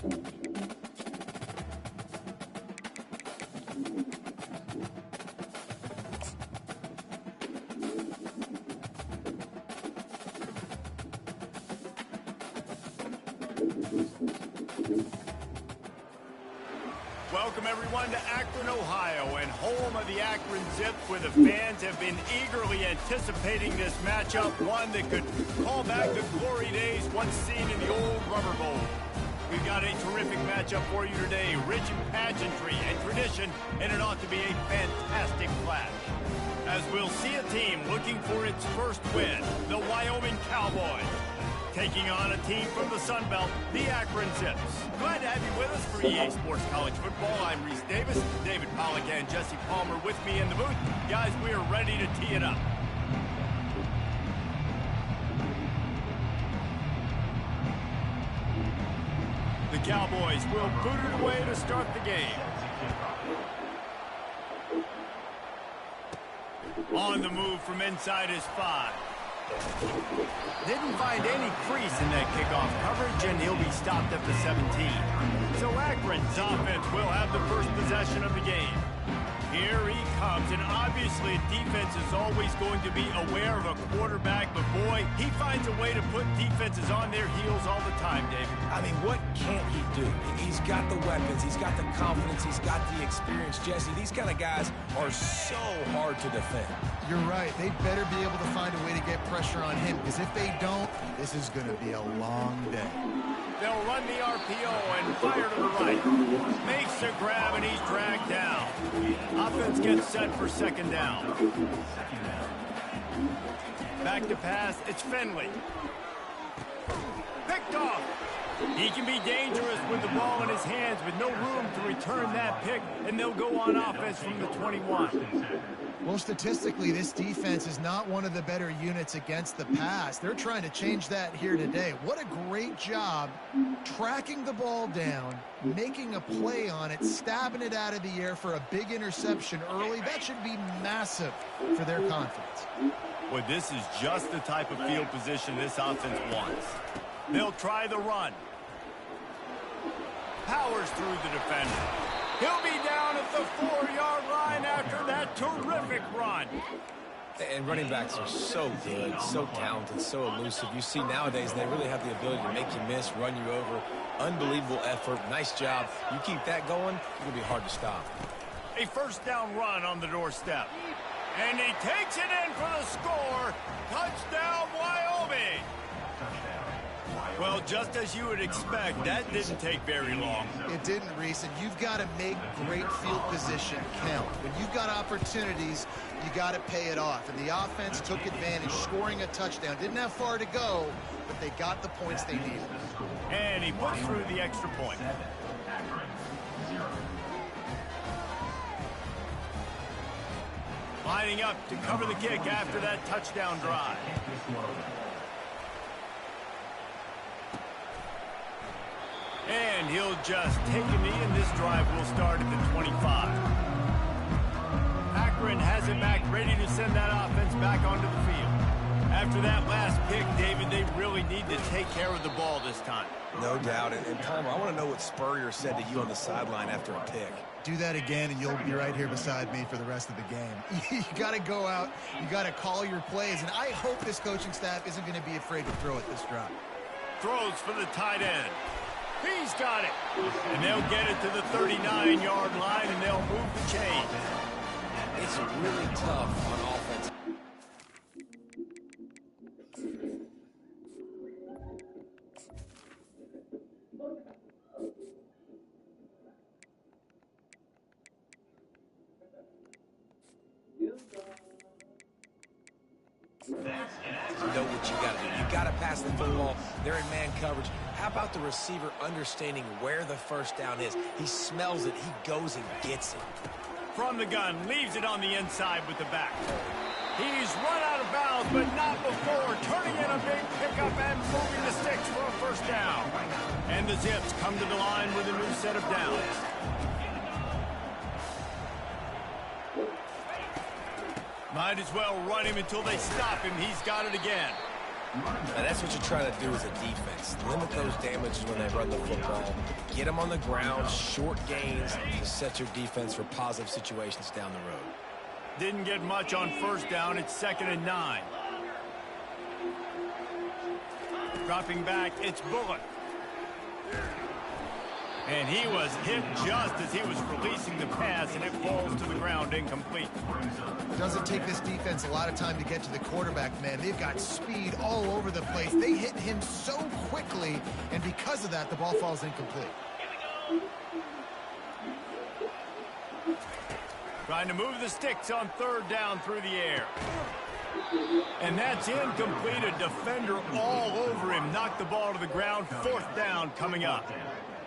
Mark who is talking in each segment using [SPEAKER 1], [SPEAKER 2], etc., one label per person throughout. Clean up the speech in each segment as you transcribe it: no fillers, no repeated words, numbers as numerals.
[SPEAKER 1] Welcome, everyone, to Akron, Ohio, and home of the Akron Zips, where the fans have been eagerly anticipating this matchup, one that could call back the glory days once seen in the old Rubber Bowl. We've got a terrific matchup for you today, rich in pageantry and tradition, and it ought to be a fantastic clash. As we'll see a team looking for its first win, the Wyoming Cowboys, taking on a team from the Sun Belt, the Akron Zips. Glad to have you with us for EA Sports College Football. I'm Reese Davis, David Pollack and Jesse Palmer with me in the booth. Guys, we are ready to tee it up. The Cowboys will boot it away to start the game. On the move from inside his 5. Didn't find any crease in that kickoff coverage, and he'll be stopped at the 17. So Akron's offense will have the first possession of the game. Here he comes, and obviously defense is always going to be aware of a quarterback, but boy, he finds a way to put defenses on their heels all the time, David.
[SPEAKER 2] I mean, what can't he do? He's got the weapons, he's got the confidence, he's got the experience. Jesse, these kind of guys are so hard to defend.
[SPEAKER 3] You're right. They better be able to find a way to get pressure on him, because if they don't, this is going to be a long day.
[SPEAKER 1] They'll run the RPO and fire to the right. Makes the grab, and he's dragged down. Offense gets set for second down. Back to pass, it's Finley. Picked off. He can be dangerous with the ball in his hands, with no room to return that pick, and they'll go on offense from the 21.
[SPEAKER 3] Well, statistically, this defense is not one of the better units against the pass. They're trying to change that here today. What a great job tracking the ball down, making a play on it, stabbing it out of the air for a big interception early. That should be massive for their confidence.
[SPEAKER 1] Well, this is just the type of field position this offense wants. They'll try the run. Powers through the defender. He'll be down at the 4-yard line after that terrific run.
[SPEAKER 2] And running backs are so good, so talented, so elusive. You see nowadays they really have the ability to make you miss, run you over. Unbelievable effort. Nice job. You keep that going, it'll be hard to stop.
[SPEAKER 1] A first down run on the doorstep. And he takes it in for the score. Touchdown, Wyoming. Well, just as you would expect, that didn't take very long.
[SPEAKER 3] It didn't, Reese, and you've got to make great field position count. When you've got opportunities, you got to pay it off. And the offense took advantage, scoring a touchdown. Didn't have far to go, but they got the points they needed.
[SPEAKER 1] And he puts through the extra point. Lining up to cover the kick after that touchdown drive. And he'll just take a knee, and this drive will start at the 25. Akron has it back, ready to send that offense back onto the field. After that last pick, David, they really need to take care of the ball this time.
[SPEAKER 2] No doubt. And Palmer, I want to know what Spurrier said to you on the sideline after a pick.
[SPEAKER 3] Do that again, and you'll be right here beside me for the rest of the game. You got to go out. You got to call your plays, and I hope this coaching staff isn't going to be afraid to throw it this drive.
[SPEAKER 1] Throws for the tight end. He's got it. And they'll get it to the 39-yard line, and they'll move the chain.
[SPEAKER 2] It's really tough on offense. You know what you got to do. You got to pass the football. They're in man coverage. How about the receiver understanding where the first down is? He smells it. He goes and gets it.
[SPEAKER 1] From the gun, leaves it on the inside with the back. He's run out of bounds, but not before turning in a big pickup and moving the sticks for a first down. And the Zips come to the line with a new set of downs. Might as well run him until they stop him. He's got it again.
[SPEAKER 2] And that's what you're trying to do as a defense. Limit those damages when they run the football. Get them on the ground, short gains to set your defense for positive situations down the road.
[SPEAKER 1] Didn't get much on first down. It's 2nd and 9. Dropping back, it's Bullock. And he was hit just as he was releasing the pass, and it falls to the ground incomplete.
[SPEAKER 3] Doesn't take this defense a lot of time to get to the quarterback, man. They've got speed all over the place. They hit him so quickly, and because of that, the ball falls incomplete.
[SPEAKER 1] Trying to move the sticks on 3rd down through the air. And that's incomplete. A defender all over him. Knocked the ball to the ground. 4th down coming up.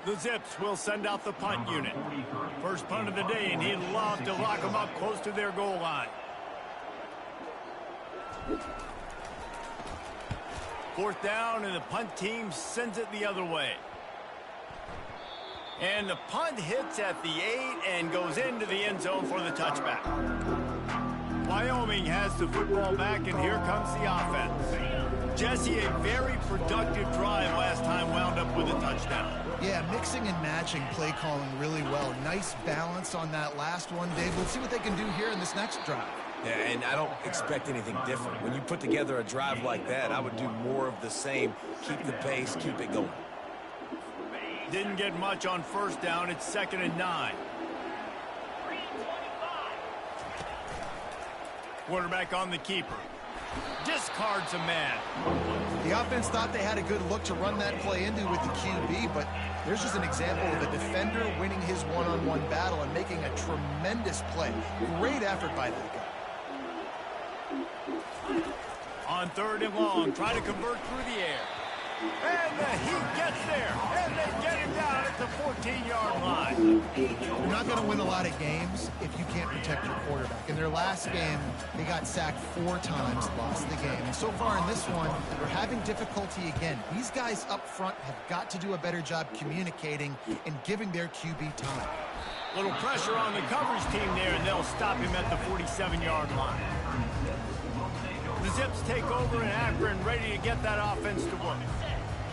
[SPEAKER 1] The Zips will send out the punt unit. First punt of the day, and he'd love to lock them up close to their goal line. 4th down, and the punt team sends it the other way. And the punt hits at the 8 and goes into the end zone for the touchback. Wyoming has the football back, and here comes the offense. Jesse, a very productive drive last time, wound up with a touchdown.
[SPEAKER 3] Yeah, mixing and matching play calling really well. Nice balance on that last one, Dave. Let's see what they can do here in this next drive.
[SPEAKER 2] Yeah, and I don't expect anything different. When you put together a drive like that, I would do more of the same. Keep the pace, keep it going.
[SPEAKER 1] Didn't get much on first down. It's 2nd and 9. Quarterback on the keeper. Discards a man.
[SPEAKER 3] The offense thought they had a good look to run that play into with the QB, but there's just an example of a defender winning his one-on-one battle and making a tremendous play. Great effort by that guy.
[SPEAKER 1] On 3rd and long, try to convert through the air. And he gets there, and they get him down at the 14-yard line.
[SPEAKER 3] You're not going to win a lot of games if you can't protect your quarterback. In their last game, they got sacked 4 times, lost the game. And so far in this one, they're having difficulty again. These guys up front have got to do a better job communicating and giving their QB time.
[SPEAKER 1] Little pressure on the coverage team there, and they'll stop him at the 47-yard line. The Zips take over in Akron, ready to get that offense to work.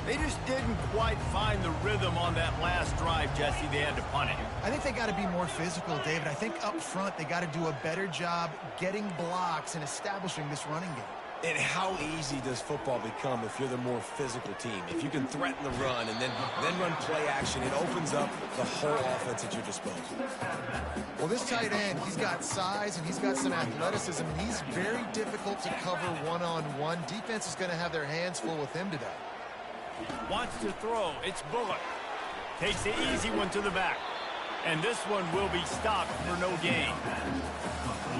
[SPEAKER 1] They just didn't quite find the rhythm on that last drive, Jesse. They had to punt it.
[SPEAKER 3] I think they got to be more physical, David. I think up front they got to do a better job getting blocks and establishing this running game.
[SPEAKER 2] And how easy does football become if you're the more physical team? If you can threaten the run and then run play action, it opens up the whole offense at your disposal.
[SPEAKER 3] Well, this tight end, he's got size and he's got some athleticism, and he's very difficult to cover one-on-one. Defense is going to have their hands full with him today.
[SPEAKER 1] Wants to throw. It's Bullock. Takes the easy one to the back. And this one will be stopped for no gain.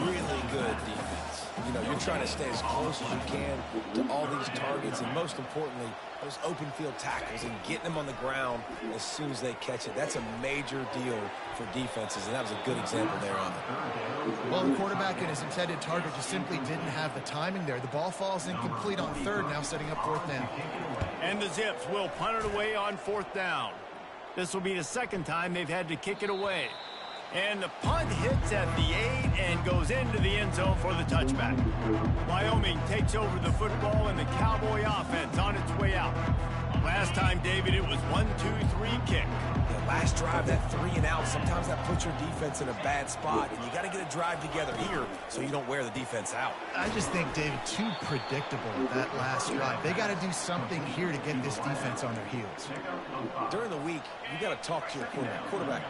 [SPEAKER 2] Really good defense. You know, you're trying to stay as close as you can to all these targets, and most importantly, those open field tackles and getting them on the ground as soon as they catch it. That's a major deal for defenses, and that was a good example there on it.
[SPEAKER 3] Well, the quarterback and his intended target just simply didn't have the timing there. The ball falls incomplete on 3rd, now setting up 4th down.
[SPEAKER 1] And the Zips will punt it away on 4th down. This will be the 2nd time they've had to kick it away. And the punt hits at the 8 and goes into the end zone for the touchback. Wyoming takes over the football, and the Cowboy offense on its way out. Last time, David, it was 1-2-3 kick.
[SPEAKER 2] The last drive, that 3 and out, sometimes that puts your defense in a bad spot, and you got to get a drive together here so you don't wear the defense out.
[SPEAKER 3] I just think, David, too predictable that last drive. They got to do something here to get this defense on their heels.
[SPEAKER 2] During the week, you got to talk to your quarterback.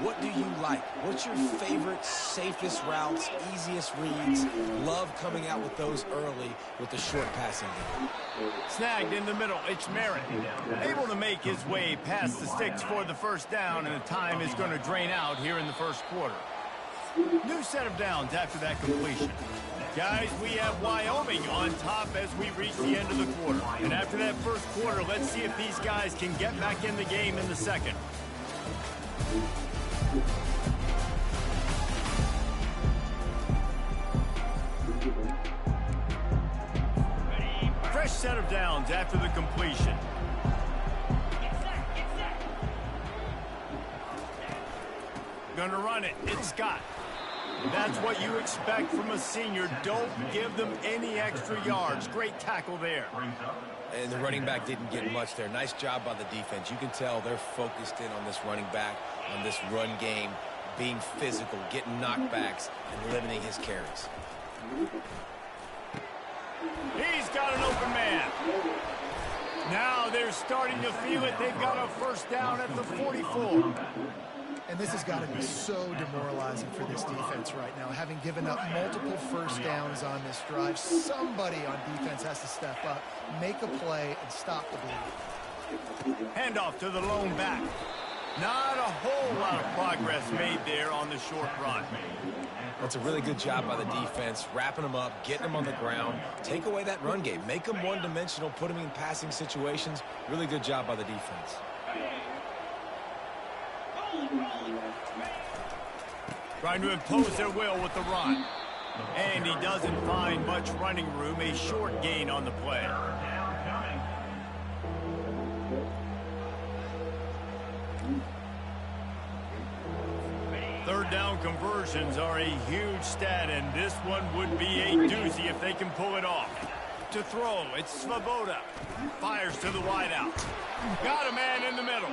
[SPEAKER 2] What do you like? What's your favorite, safest routes, easiest reads? Love coming out with those early with the short passing game.
[SPEAKER 1] Snagged in the middle. It's Merritt. Able to make his way past the sticks for the 1st down, and the time is going to drain out here in the 1st quarter. New set of downs after that completion. Guys, we have Wyoming on top as we reach the end of the quarter. And after that 1st quarter, let's see if these guys can get back in the game in the 2nd. Fresh set of downs after the completion. Gonna run it. It's Scott. That's what you expect from a senior. Don't give them any extra yards. Great tackle there.
[SPEAKER 2] And the running back didn't get much there. Nice job by the defense. You can tell they're focused in on this running back, on this run game, being physical, getting knockbacks, and limiting his carries.
[SPEAKER 1] He's got an open man. Now they're starting to feel it. They've got a first down at the 44.
[SPEAKER 3] And this has got to be so demoralizing for this defense right now. Having given up multiple first downs on this drive, somebody on defense has to step up, make a play, and stop the bleeding.
[SPEAKER 1] Handoff to the lone back. Not a whole lot of progress made there on the short run.
[SPEAKER 2] That's a really good job by the defense, wrapping them up, getting them on the ground. Take away that run game. Make them one-dimensional, put them in passing situations. Really good job by the defense.
[SPEAKER 1] Trying to impose their will with the run. And he doesn't find much running room. A short gain on the play. Third down conversions are a huge stat, and this one would be a doozy if they can pull it off. To throw, it's Svoboda. Fires to the wideout. Got a man in the middle.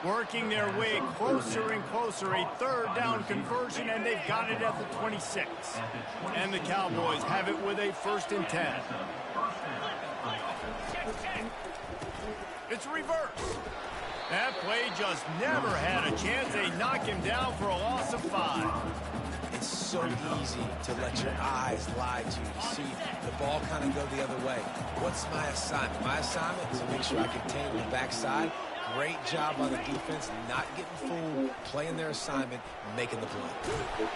[SPEAKER 1] Working their way closer and closer. A third down conversion, and they've got it at the 26. And the Cowboys have it with a 1st and 10. It's reverse. That play just never had a chance. They knock him down for a loss of 5.
[SPEAKER 2] It's so easy to let your eyes lie to you. See the ball kind of go the other way. What's my assignment? My assignment is to make sure I contain the backside. Great job by the defense, not getting fooled, playing their assignment, making the play.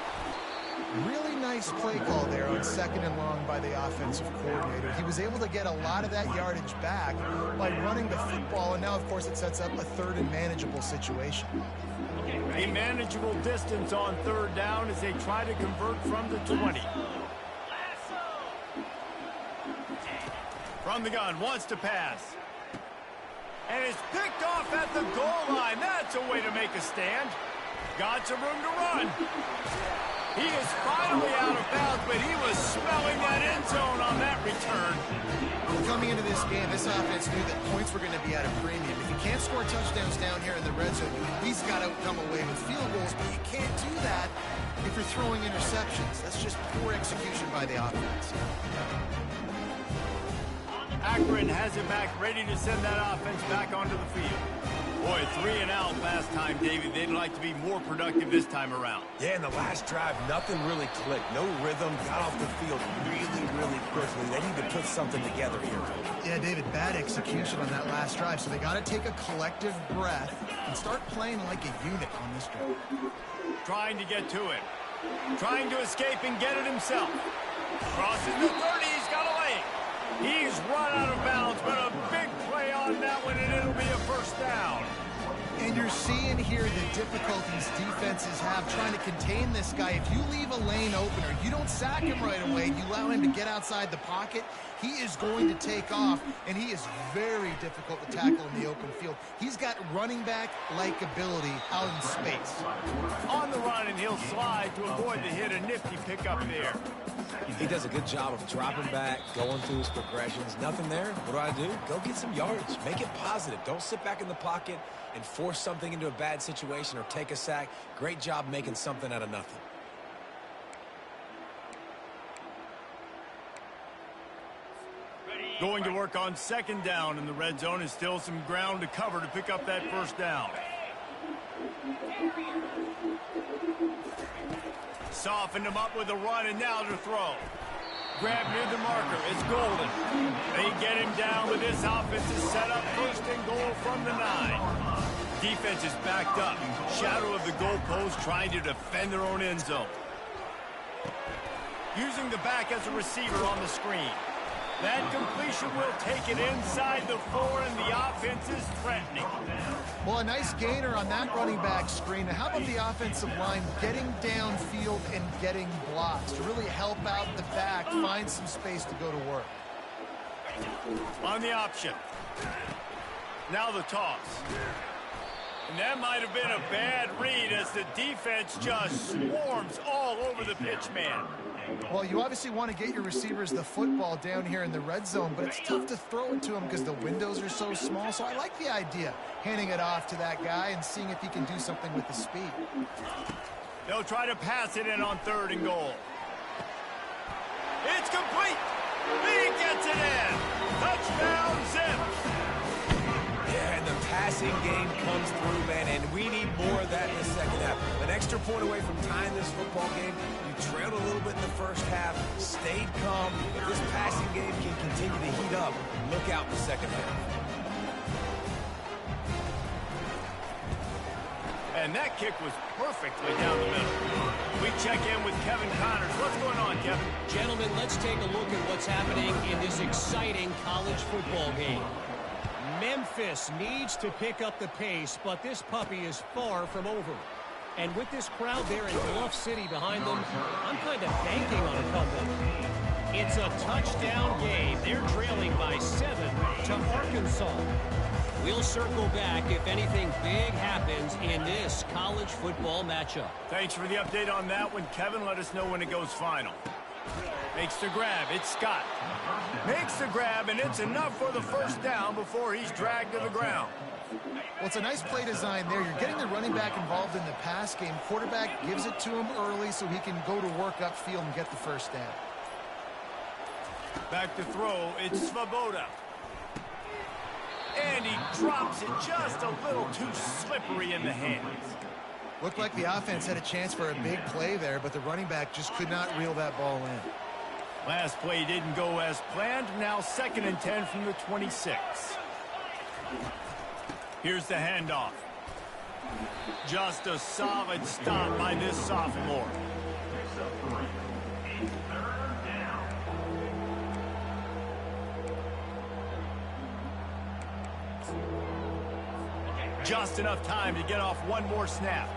[SPEAKER 3] Really nice play call there on 2nd and long by the offensive coordinator. He was able to get a lot of that yardage back by running the football, and now, of course, it sets up a 3rd and manageable situation.
[SPEAKER 1] A manageable distance on 3rd down as they try to convert from the 20. From the gun, wants to pass. And it's picked off at the goal line. That's a way to make a stand. Got some room to run. He is finally out of bounds, but he was smelling that end zone on that return.
[SPEAKER 3] Coming into this game, this offense knew that points were going to be at a premium. If you can't score touchdowns down here in the red zone, you at least got to come away with field goals, but you can't do that if you're throwing interceptions. That's just poor execution by the offense.
[SPEAKER 1] Akron has it back, ready to send that offense back onto the field. Boy, 3 and out last time, David. They'd like to be more productive this time around.
[SPEAKER 2] Yeah, in the last drive, nothing really clicked. No rhythm, got off the field really quickly. They need to put something together here.
[SPEAKER 3] Yeah, David, bad execution on that last drive, so they got to take a collective breath and start playing like a unit on this drive.
[SPEAKER 1] Trying to get to it. Trying to escape and get it himself. Crosses the 30, he's got a lane. He's run out of bounds, but a big play on that one, and it'll be a 1st down.
[SPEAKER 3] And you're seeing here the difficulties defenses have trying to contain this guy. If you leave a lane open or you don't sack him right away, you allow him to get outside the pocket, he is going to take off, and he is very difficult to tackle in the open field. He's got running back-like ability out in space.
[SPEAKER 1] On the run, and he'll slide to avoid the hit. A nifty pickup there.
[SPEAKER 2] He does a good job of dropping back, going through his progressions. Nothing there. What do? Go get some yards. Make it positive. Don't sit back in the pocket and force something into a bad situation or take a sack. Great job making something out of nothing.
[SPEAKER 1] Going to work on 2nd down in the red zone, and still some ground to cover to pick up that 1st down. Softened him up with a run, and now to throw. Grab near the marker. It's Golden. They get him down, but this offense is set up 1st and goal from the 9. Defense is backed up. Shadow of the goalpost, trying to defend their own end zone. Using the back as a receiver on the screen. That completion will take it inside the 4, and the offense is threatening.
[SPEAKER 3] Well, a nice gainer on that running back screen. Now, how about the offensive line getting downfield and getting blocks to really help out the back, find some space to go to work?
[SPEAKER 1] On the option. Now the toss. And that might have been a bad read as the defense just swarms all over the pitch man.
[SPEAKER 3] Well, you obviously want to get your receivers the football down here in the red zone, but it's tough to throw it to them because the windows are so small. So I like the idea, handing it off to that guy and seeing if he can do something with the speed.
[SPEAKER 1] They'll try to pass it in on 3rd and goal. It's complete. He gets it in. Touchdown, Zips.
[SPEAKER 2] Yeah, and the passing game comes through, man, and we need more of that in the second half. An extra point away from tying this football game. You trailed a little bit in the first half, stayed calm. If this passing game can continue to heat up, look out in the second half.
[SPEAKER 1] And that kick was perfectly down the middle. We check in with Kevin Connors. What's going on, Kevin?
[SPEAKER 4] Gentlemen, let's take a look at what's happening in this exciting college football game. Memphis needs to pick up the pace, but this puppy is far from over. And with this crowd there in Bluff City behind them, I'm kind of banking on a comeback. It's a touchdown game. They're trailing by 7 to Arkansas. We'll circle back if anything big happens in this college football matchup.
[SPEAKER 1] Thanks for the update on that one, Kevin. Let us know when it goes final. Makes the grab. It's Scott. Makes the grab, and it's enough for the first down before he's dragged to the ground.
[SPEAKER 3] Well, it's a nice play design there. You're getting the running back involved in the pass game. Quarterback gives it to him early so he can go to work upfield and get the first down.
[SPEAKER 1] Back to throw. It's Svoboda. And he drops it just a little too slippery in the hands.
[SPEAKER 3] Looked like the offense had a chance for a big play there, but the running back just could not reel that ball in.
[SPEAKER 1] Last play didn't go as planned. Now 2nd and 10 from the 26. Here's the handoff. Just a solid stop by this sophomore. Just enough time to get off one more snap.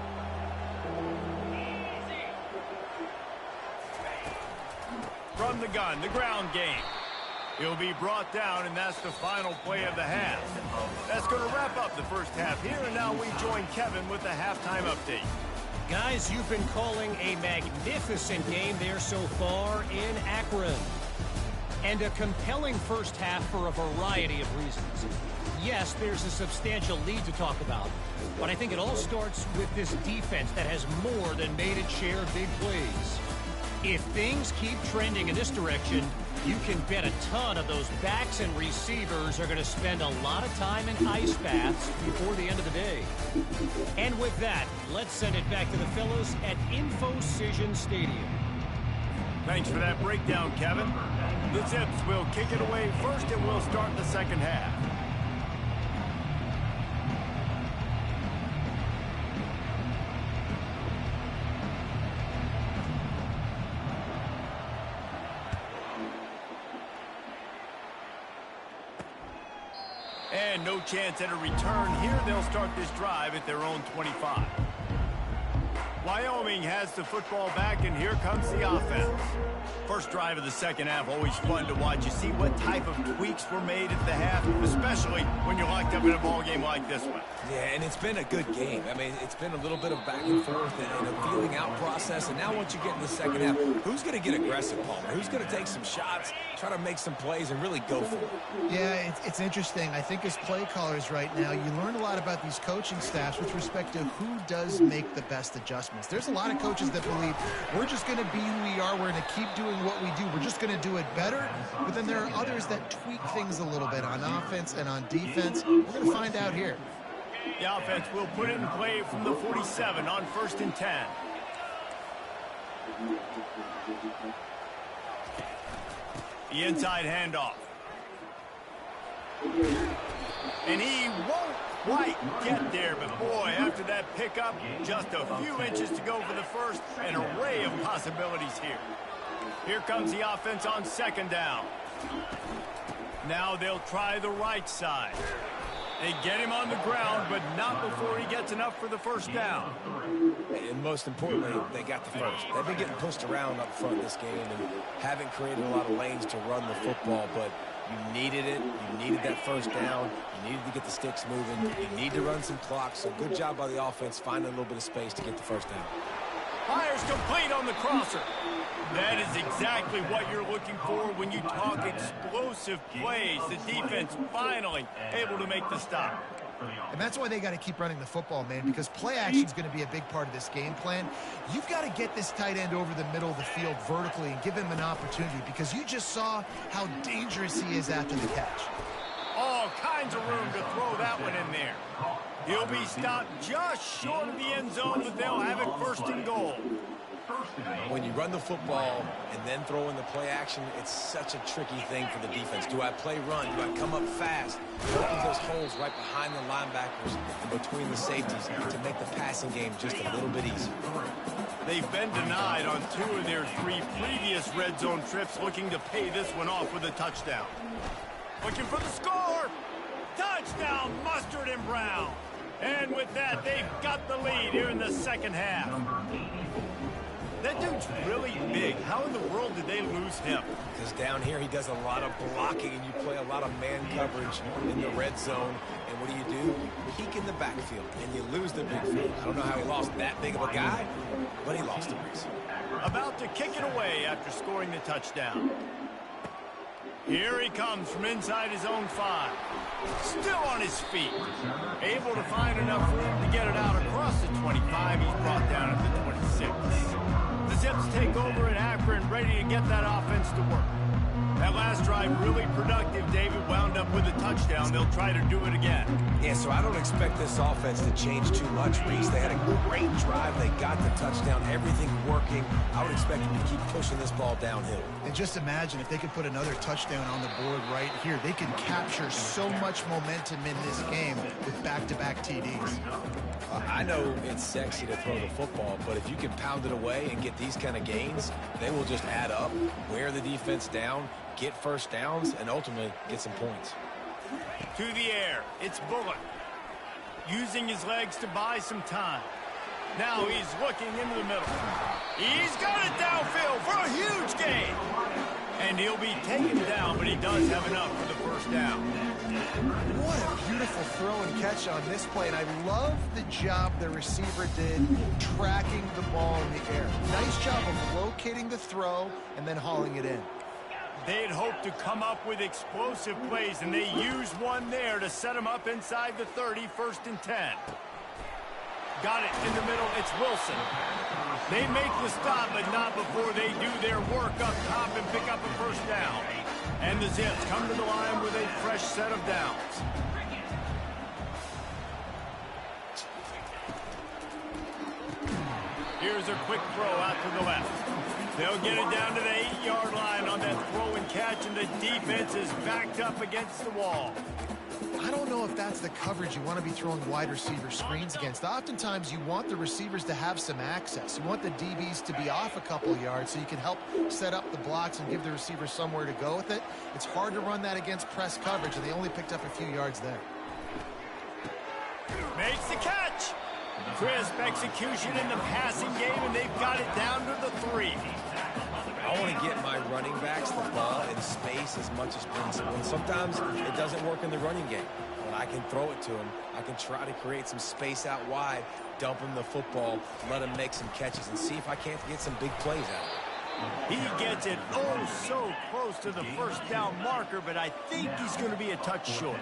[SPEAKER 1] From the gun, the ground game. He'll be brought down, and that's the final play of the half. That's going to wrap up the first half here, and now we join Kevin with the halftime update.
[SPEAKER 4] Guys, you've been calling a magnificent game there so far in Akron. And a compelling first half for a variety of reasons. Yes, there's a substantial lead to talk about, but I think it all starts with this defense that has more than made its share of big plays. If things keep trending in this direction, you can bet a ton of those backs and receivers are going to spend a lot of time in ice baths before the end of the day. And with that, let's send it back to the fellows at InfoCision Stadium.
[SPEAKER 1] Thanks for that breakdown, Kevin. The Zips will kick it away first, and we'll start the second half. And no chance at a return here. They'll start this drive at their own 25. Wyoming has the football back, and here comes the offense. First drive of the second half, always fun to watch. You see what type of tweaks were made at the half, especially when you're locked up in a ball game like this one.
[SPEAKER 2] Yeah, and it's been a good game. I mean, it's been a little bit of back and forth and a feeling out process. And now once you get in the second half, who's going to get aggressive, Palmer? Who's going to take some shots, try to make some plays, and really go for it?
[SPEAKER 3] Yeah, it's interesting. I think as play callers right now, you learn a lot about these coaching staffs with respect to who does make the best adjustments. There's a lot of coaches that believe we're just going to be who we are. We're going to keep doing what we do. We're just going to do it better. But then there are others that tweak things a little bit on offense and on defense. We're going to find out here.
[SPEAKER 1] The offense will put it in play from the 47 on 1st and 10. The inside handoff. And he won't quite get there, but boy, after that pickup, just a few inches to go for the first. An array of possibilities here. Here comes the offense on 2nd down. Now they'll try the right side. They get him on the ground, but not before he gets enough for the first down.
[SPEAKER 2] And most importantly, they got the first. They've been getting pushed around up front this game and haven't created a lot of lanes to run the football, but You needed it. You needed that first down. You needed to get the sticks moving. You need to run some clock. So good job by the offense finding a little bit of space to get the first down.
[SPEAKER 1] Fires complete on the crosser. That is exactly what you're looking for when you talk explosive plays. The defense finally able to make the stop.
[SPEAKER 3] And that's why they got to keep running the football, man, because play action is going to be a big part of this game plan. You've got to get this tight end over the middle of the field vertically and give him an opportunity, because you just saw how dangerous he is after the catch.
[SPEAKER 1] All kinds of room to throw that one in there. He'll be stopped just short of the end zone, but they'll have it first and goal.
[SPEAKER 2] When you run the football and then throw in the play action, it's such a tricky thing for the defense. Do I play run? Do I come up fast? Open those holes right behind the linebackers and between the safeties to make the passing game just a little bit easier.
[SPEAKER 1] They've been denied on 2 of their 3 previous red zone trips, looking to pay this one off with a touchdown. Looking for the score. Touchdown, Mustard and Brown. And with that, they've got the lead here in the second half. That dude's really big. How in the world did they lose him?
[SPEAKER 2] Because down here he does a lot of blocking, and you play a lot of man coverage in the red zone. And what do? You peek in the backfield, and you lose the big field. I don't know how he lost that big of a guy, but he lost him.
[SPEAKER 1] About to kick it away after scoring the touchdown. Here he comes from inside his own 5. Still on his feet. Able to find enough room to get it out across the 25. He's brought down at the 26. The Zips take over at Akron, ready to get that offense to work. That last drive really productive. David wound up with a touchdown. They'll try to do it again.
[SPEAKER 2] Yeah, so I don't expect this offense to change too much, Reese. They had a great drive. They got the touchdown. Everything working. I would expect them to keep pushing this ball downhill.
[SPEAKER 3] And just imagine if they could put another touchdown on the board right here. They can capture so much momentum in this game with back-to-back TDs.
[SPEAKER 2] I know it's sexy to throw the football, but if you can pound it away and get these kind of gains, they will just add up, wear the defense down, get first downs, and ultimately get some points.
[SPEAKER 1] To the air, it's Bullock. Using his legs to buy some time. Now he's looking into the middle. He's got it downfield for a huge gain. And he'll be taken down, but he does have enough for the first down.
[SPEAKER 3] What a beautiful throw and catch on this play. And I love the job the receiver did tracking the ball in the air. Nice job of locating the throw and then hauling it in.
[SPEAKER 1] They'd hoped to come up with explosive plays, and they used one there to set them up inside the 30, 1st and 10. Got it in the middle. It's Wilson. They make the stop, but not before they do their work up top and pick up a first down. And the Zips come to the line with a fresh set of downs. Here's a quick throw out to the left. They'll get it down to the 8-yard line on that throw and catch, and the defense is backed up against the wall.
[SPEAKER 3] I don't know if that's the coverage you want to be throwing wide receiver screens against. Oftentimes, you want the receivers to have some access. You want the DBs to be off a couple yards so you can help set up the blocks and give the receivers somewhere to go with it. It's hard to run that against press coverage, and they only picked up a few yards there.
[SPEAKER 1] Makes the catch. Crisp execution in the passing game, and they've got it down to the 3.
[SPEAKER 2] I want to get my running backs the ball in space as much as possible. And sometimes it doesn't work in the running game. When I can throw it to him, I can try to create some space out wide, dump him the football, let him make some catches, and see if I can't get some big plays out of it.
[SPEAKER 1] He gets it oh so close to the first down marker, but I think he's going to be a touch short.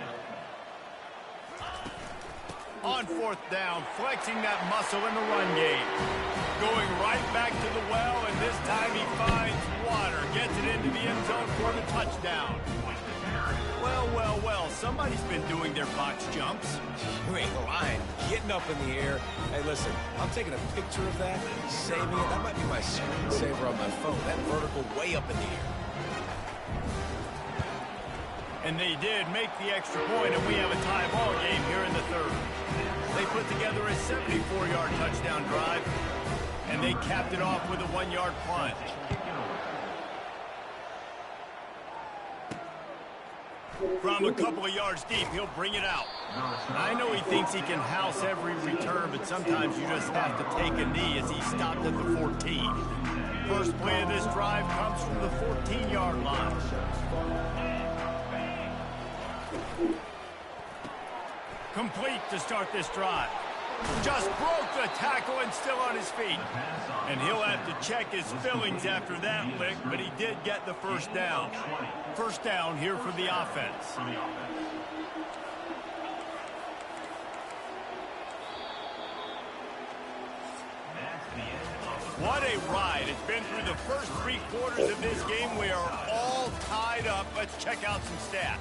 [SPEAKER 1] On 4th down, flexing that muscle in the run game. Going right back to the well, and this time he finds water. Gets it into the end zone for the touchdown. Well, well, well, somebody's been doing their box jumps.
[SPEAKER 2] You ain't lying. Getting up in the air. Hey, listen, I'm taking a picture of that, saving it. That might be my screensaver on my phone. That vertical way up in the air.
[SPEAKER 1] And they did make the extra point, and we have a tie ball game here in the 3rd. They put together a 74-yard touchdown drive, and they capped it off with a 1-yard plunge. From a couple of yards deep, he'll bring it out. I know he thinks he can house every return, but sometimes you just have to take a knee as he stopped at the 14. First play of this drive comes from the 14-yard line. Complete to start this drive. Just broke the tackle and still on his feet. And he'll have to check his feelings after that lick, but he did get the first down. First down here for the offense. What a ride. It's been through the first 3 quarters of this game. We are all tied up. Let's check out some stats.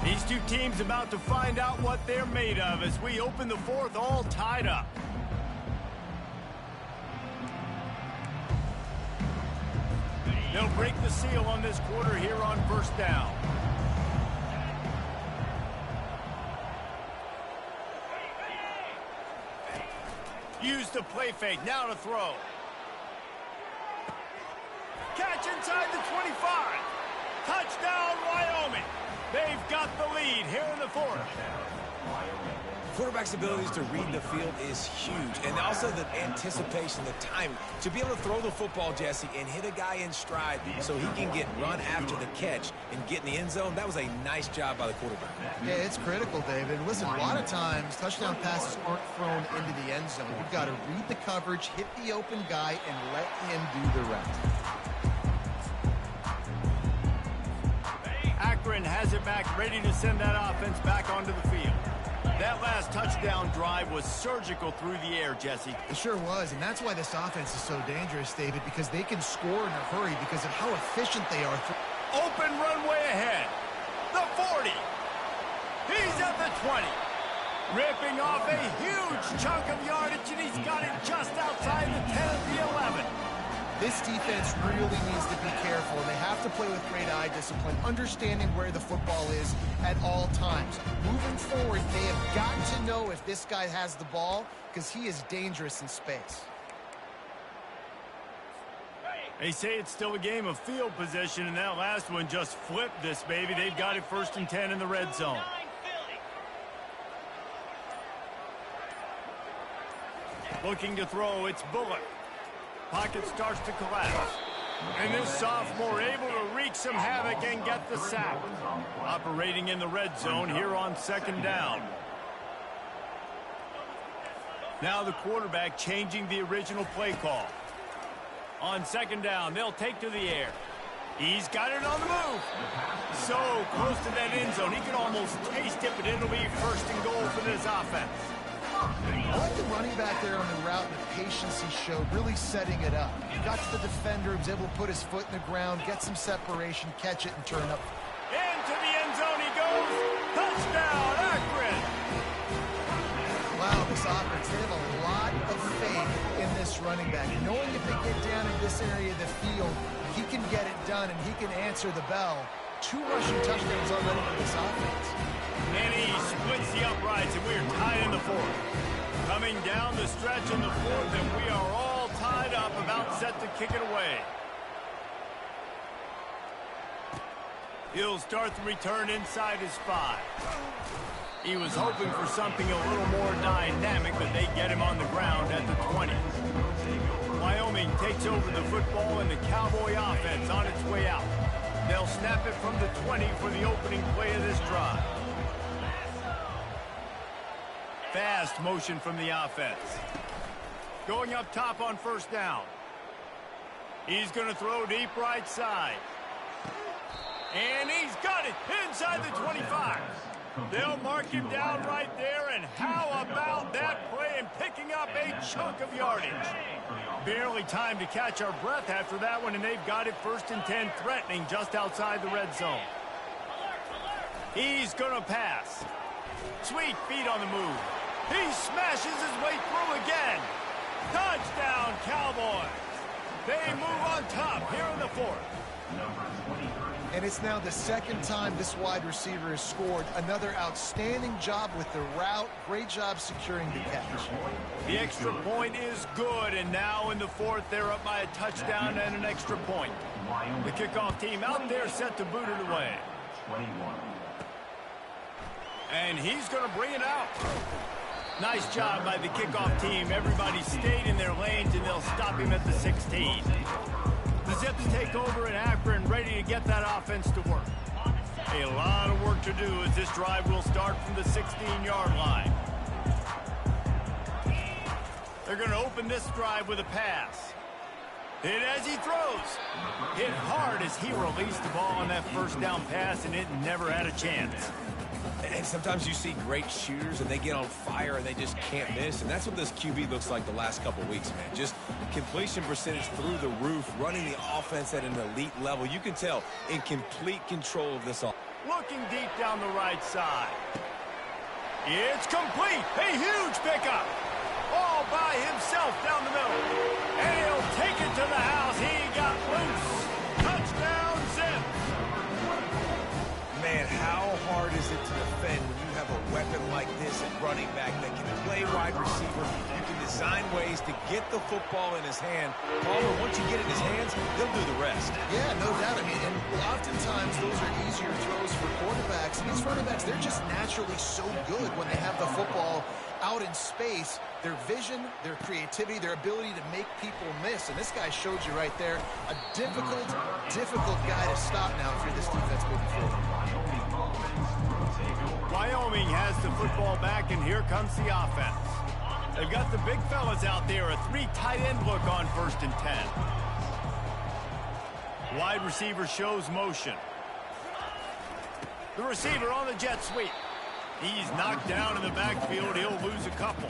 [SPEAKER 1] These two teams about to find out what they're made of as we open the fourth all tied up. They'll break the seal on this quarter here on first down. Use the play fake, now to throw. Catch inside the 25. Touchdown, Wyoming. They've got the lead here in the fourth.
[SPEAKER 2] Quarterback's abilities to read the field is huge, and also the anticipation, the timing. To be able to throw the football, Jesse, and hit a guy in stride so he can get run after the catch and get in the end zone, that was a nice job by the quarterback.
[SPEAKER 3] Yeah, it's critical, David. Listen, a lot of times touchdown passes aren't thrown into the end zone. You've got to read the coverage, hit the open guy, and let him do the rest.
[SPEAKER 1] Akron has it back, ready to send that offense back onto the field. That last touchdown drive was surgical through the air, Jesse.
[SPEAKER 3] It sure was, and that's why this offense is so dangerous, David, because they can score in a hurry because of how efficient they are.
[SPEAKER 1] Open runway ahead. The 40. He's at the 20. Ripping off a huge chunk of yardage, and he's got it just outside the 10 of the 11.
[SPEAKER 3] This defense really needs to be careful, and they have to play with great eye discipline, understanding where the football is at all times. Moving forward, they have got to know if this guy has the ball, because he is dangerous in space.
[SPEAKER 1] They say it's still a game of field position, and that last one just flipped this baby. They've got it 1st and 10 in the red zone. Looking to throw, it's Bullock. Pocket starts to collapse. And this sophomore able to wreak some havoc and get the sack. Operating in the red zone here on 2nd down. Now the quarterback changing the original play call. On 2nd down, they'll take to the air. He's got it on the move. So close to that end zone, he can almost taste it, but it'll be 1st and goal for this offense.
[SPEAKER 3] I like the running back there on the route and the patience he showed, really setting it up. He got to the defender, was able to put his foot in the ground, get some separation, catch it, and turn up.
[SPEAKER 1] Into the end zone he goes. Touchdown, Akron.
[SPEAKER 3] Wow, this offense, they have a lot of faith in this running back. Knowing if they get down in this area of the field, he can get it done and he can answer the bell. 2 rushing touchdowns already for this offense.
[SPEAKER 1] And he splits the uprights, and we're tied in the 4th. Coming down the stretch in the 4th, and we are all tied up, about set to kick it away. He'll start the return inside his 5. He was hoping for something a little more dynamic, but they get him on the ground at the 20. Wyoming takes over the football, and the Cowboy offense on its way out. They'll snap it from the 20 for the opening play of this drive. Fast motion from the offense. Going up top on 1st down. He's going to throw deep right side. And he's got it inside the 25. They'll mark him down right there, and how about that play and picking up a chunk of yardage. Barely time to catch our breath after that one, and they've got it 1st and 10, threatening just outside the red zone. He's going to pass. Sweet feet on the move. He smashes his way through again. Touchdown, Cowboys. They move on top here in the 4th.
[SPEAKER 3] And it's now the 2nd time this wide receiver has scored. Another outstanding job with the route. Great job securing the catch.
[SPEAKER 1] The extra point is good, and now in the 4th, they're up by a touchdown and an extra point. The kickoff team out there set to boot it away. And he's going to bring it out. Nice job by the kickoff team. Everybody stayed in their lanes, and they'll stop him at the 16. The Zips take back over in Akron, ready to get that offense to work. A lot of work to do as this drive will start from the 16-yard line. They're going to open this drive with a pass. Hit as he throws. Hit hard as he released the ball on that first down pass, and it never had a chance.
[SPEAKER 2] And sometimes you see great shooters, and they get on fire, and they just can't miss. And that's what this QB looks like the last couple weeks, man. Just completion percentage through the roof, running the offense at an elite level. You can tell in complete control of this offense.
[SPEAKER 1] Looking deep down the right side. It's complete. A huge pickup. All by himself down the middle. And he'll take it to the house. He got loose. Touchdown, Zip.
[SPEAKER 2] Man, how hard is it to defend when you have a weapon like this at running back that can play wide receiver? You can design ways to get the football in his hand. Palmer, once you get it in his hands, he'll do the rest.
[SPEAKER 3] Yeah, no doubt. I mean, and oftentimes those are easier throws for quarterbacks. And these running backs, they're just naturally so good when they have the football out in space. Their vision, their creativity, their ability to make people miss. And this guy showed you right there, a difficult guy to stop now if you're this defense moving forward.
[SPEAKER 1] Wyoming has the football back, and here comes the offense. They've got the big fellas out there, a 3 tight end look on 1st and 10. Wide receiver shows motion. The receiver on the jet sweep. He's knocked down in the backfield. He'll lose a couple.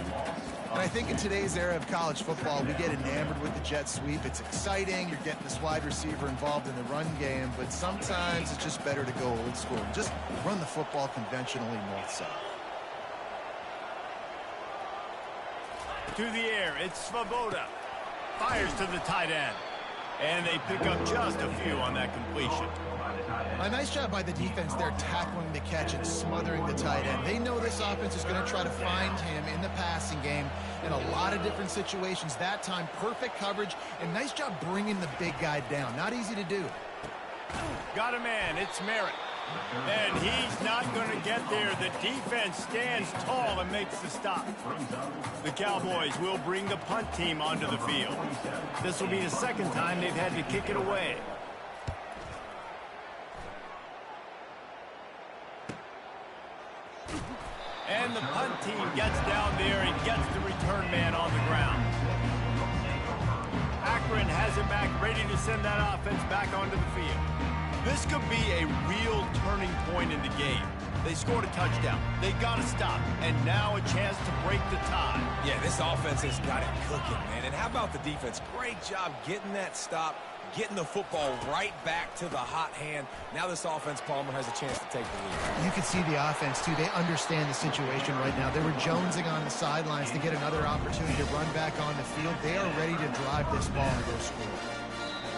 [SPEAKER 3] And I think in today's era of college football, we get enamored with the jet sweep. It's exciting. You're getting this wide receiver involved in the run game, but sometimes it's just better to go old school. Just run the football conventionally north-south.
[SPEAKER 1] To the air, it's Svoboda. Fires to the tight end. And they pick up just a few on that completion.
[SPEAKER 3] A nice job by the defense there, tackling the catch and smothering the tight end. They know this offense is going to try to find him in the passing game in a lot of different situations. That time, perfect coverage, and nice job bringing the big guy down. Not easy to do.
[SPEAKER 1] Got a man. It's Merritt. And he's not going to get there. The defense stands tall and makes the stop. The Cowboys will bring the punt team onto the field. This will be the second time they've had to kick it away. And the punt team gets down there and gets the return man on the ground. Akron has it back, ready to send that offense back onto the field. This could be a real turning point in the game. They scored a touchdown. They got to stop. And now a chance to break the tie.
[SPEAKER 2] Yeah, this offense has got it cooking, man. And how about the defense? Great job getting that stop, getting the football right back to the hot hand. Now this offense, Palmer, has a chance to take the lead.
[SPEAKER 3] You can see the offense, too. They understand the situation right now. They were jonesing on the sidelines to get another opportunity to run back on the field. They are ready to drive this ball and go score.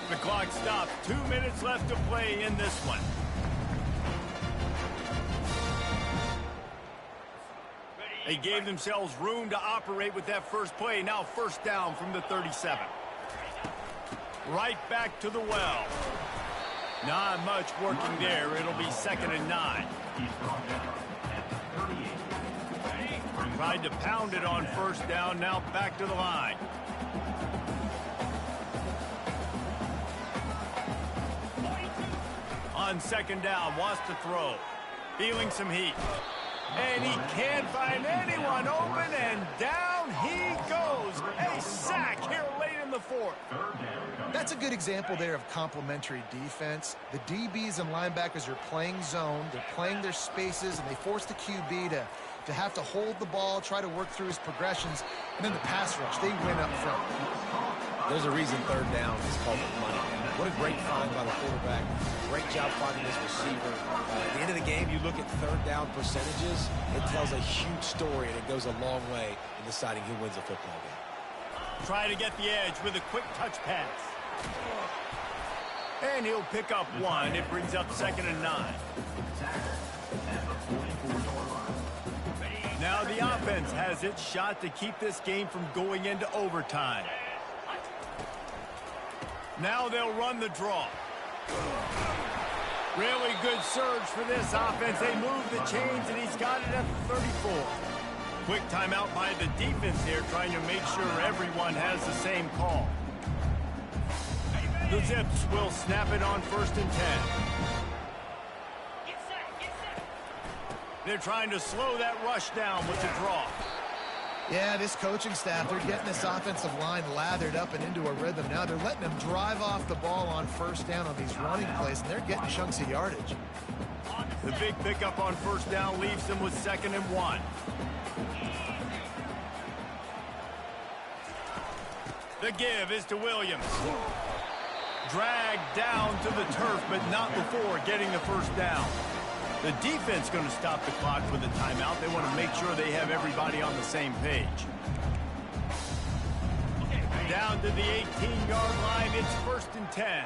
[SPEAKER 1] The clock stops. 2 minutes left to play in this one. They gave themselves room to operate with that first play. Now first down from the 37. Right back to the well. Not much working there. It'll be 2nd and 9. Tried to pound it on first down. Now back to the line. On 2nd down, wants to throw. Feeling some heat. And he can't find anyone open, and down he goes. A sack here late in the 4th.
[SPEAKER 3] That's a good example there of complementary defense. The DBs and linebackers are playing zone. They're playing their spaces, and they force the QB to have to hold the ball, try to work through his progressions, and then the pass rush, they win up front.
[SPEAKER 2] There's a reason 3rd down is called the money. What a great find by the quarterback. Great job finding this receiver. At the end of the game, you look at 3rd down percentages. It tells a huge story, and it goes a long way in deciding who wins a football game.
[SPEAKER 1] Try to get the edge with a quick touch pass. And he'll pick up 1. It brings up 2nd and 9. Now the offense has its shot to keep this game from going into overtime. Now they'll run the draw. Really good surge for this offense. They move the chains, and he's got it at the 34. Quick timeout by the defense here, trying to make sure everyone has the same call. The Zips will snap it on 1st and 10. They're trying to slow that rush down with the draw.
[SPEAKER 3] Yeah, this coaching staff, they're getting this offensive line lathered up and into a rhythm. Now they're letting them drive off the ball on 1st down on these running plays, and they're getting chunks of yardage.
[SPEAKER 1] The big pickup on 1st down leaves them with 2nd and 1. The give is to Williams. Dragged down to the turf, but not before getting the 1st down. The defense going to stop the clock with a timeout. They want to make sure they have everybody on the same page. Down to the 18-yard line, it's 1st and 10.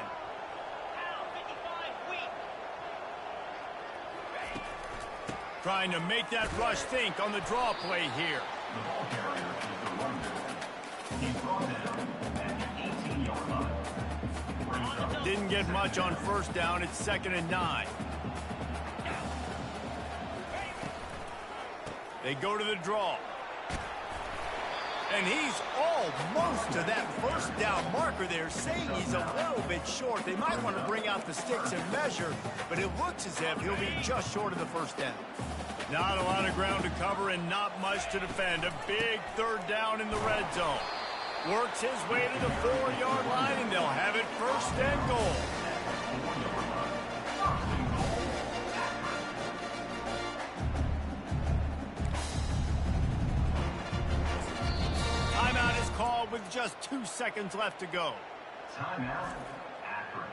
[SPEAKER 1] Trying to make that rush think on the draw play here. Didn't get much on 1st down. It's 2nd and 9. They go to the draw. And he's almost to that 1st down marker there, saying he's a little bit short. They might want to bring out the sticks and measure, but it looks as if he'll be just short of the 1st down. Not a lot of ground to cover and not much to defend. A big 3rd down in the red zone. Works his way to the 4-yard line, and they'll have it 1st and goal. Timeout is called with just 2 seconds left to go.
[SPEAKER 5] Timeout, Akron.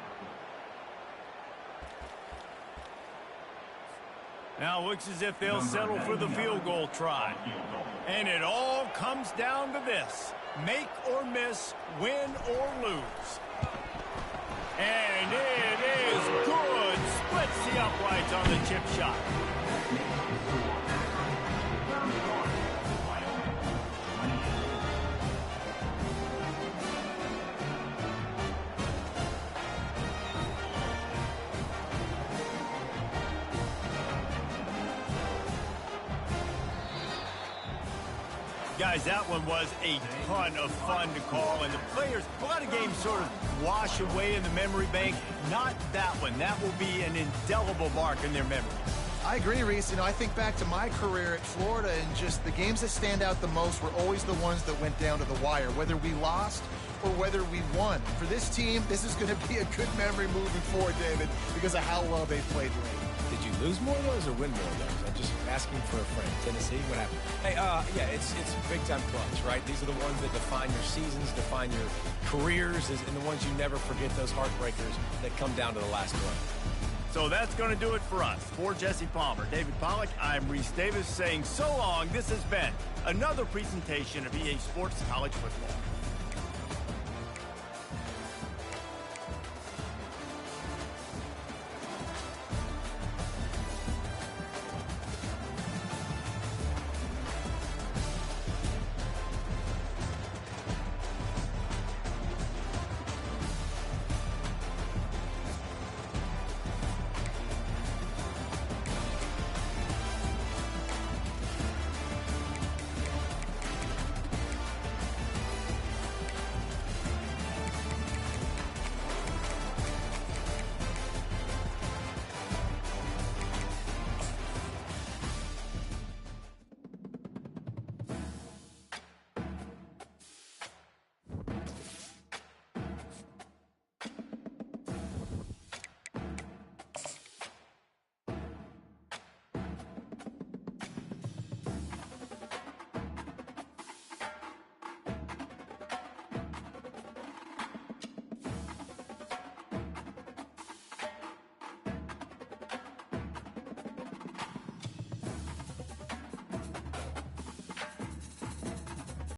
[SPEAKER 1] Now it looks as if they'll settle for the field goal try. And it all comes down to this. Make or miss, win or lose. And it is good. Splits the uprights on the chip shot. Guys, that one was a ton of fun to call, and the players, a lot of games sort of wash away in the memory bank. Not that one. That will be an indelible mark in their memory.
[SPEAKER 3] I agree, Reese. You know, I think back to my career at Florida, and just the games that stand out the most were always the ones that went down to the wire, whether we lost or whether we won. For this team, this is going to be a good memory moving forward, David, because of how well they played late.
[SPEAKER 2] Did you lose more of those or win more of those? I'm just asking for a friend. Tennessee, what happened? Hey, yeah, it's big-time clutch, right? These are the ones that define your seasons, define your careers, and the ones you never forget, those heartbreakers that come down to the last run.
[SPEAKER 1] So that's going to do it for us. For Jesse Palmer, David Pollack, I'm Reese Davis saying so long. This has been another presentation of EA Sports College Football.